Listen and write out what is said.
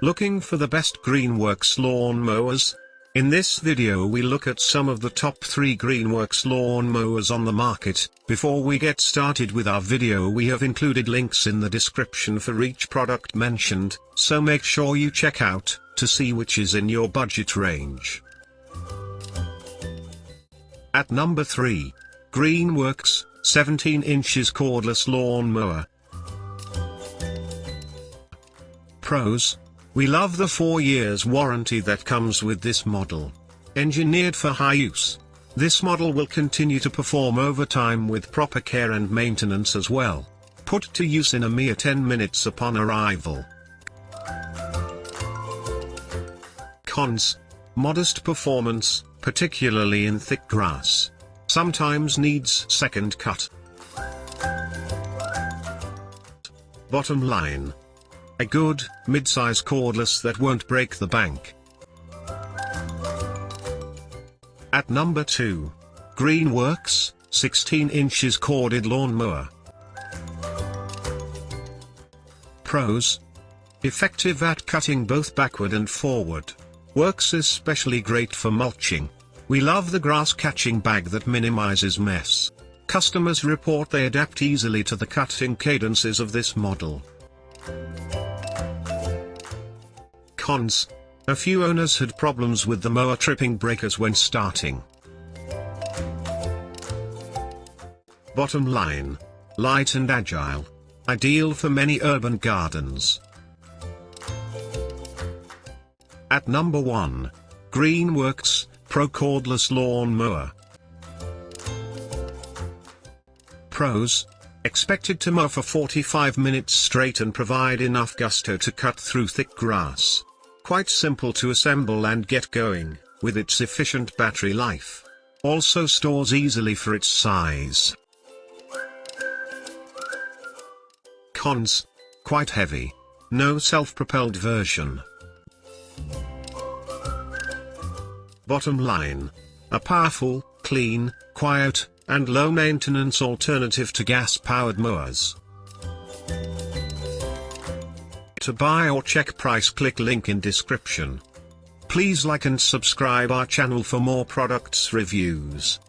Looking for the best Greenworks lawn mowers? In this video we look at some of the top 3 Greenworks lawn mowers on the market. Before we get started with our video, we have included links in the description for each product mentioned, so make sure you check out to see which is in your budget range. At number 3, Greenworks 17 inches Cordless Lawn Mower. Pros: we love the 4 years warranty that comes with this model. Engineered for high use, this model will continue to perform over time with proper care and maintenance as well. Put to use in a mere 10 minutes upon arrival. Cons: modest performance, particularly in thick grass. Sometimes needs second cut. Bottom line: a good, mid-size cordless that won't break the bank. At number 2, Greenworks 16 inches corded lawn mower. Pros: effective at cutting both backward and forward. Works especially great for mulching. We love the grass-catching bag that minimizes mess. Customers report they adapt easily to the cutting cadences of this model. Cons: a few owners had problems with the mower tripping breakers when starting. Bottom line: light and agile. Ideal for many urban gardens. At number 1, Greenworks Pro Cordless Lawn Mower. Pros: expected to mow for 45 minutes straight and provide enough gusto to cut through thick grass. Quite simple to assemble and get going, with its efficient battery life. Also stores easily for its size. Cons: quite heavy. No self-propelled version. Bottom line: a powerful, clean, quiet, and low-maintenance alternative to gas-powered mowers. To buy or check price, click link in description. Please like and subscribe our channel for more products reviews.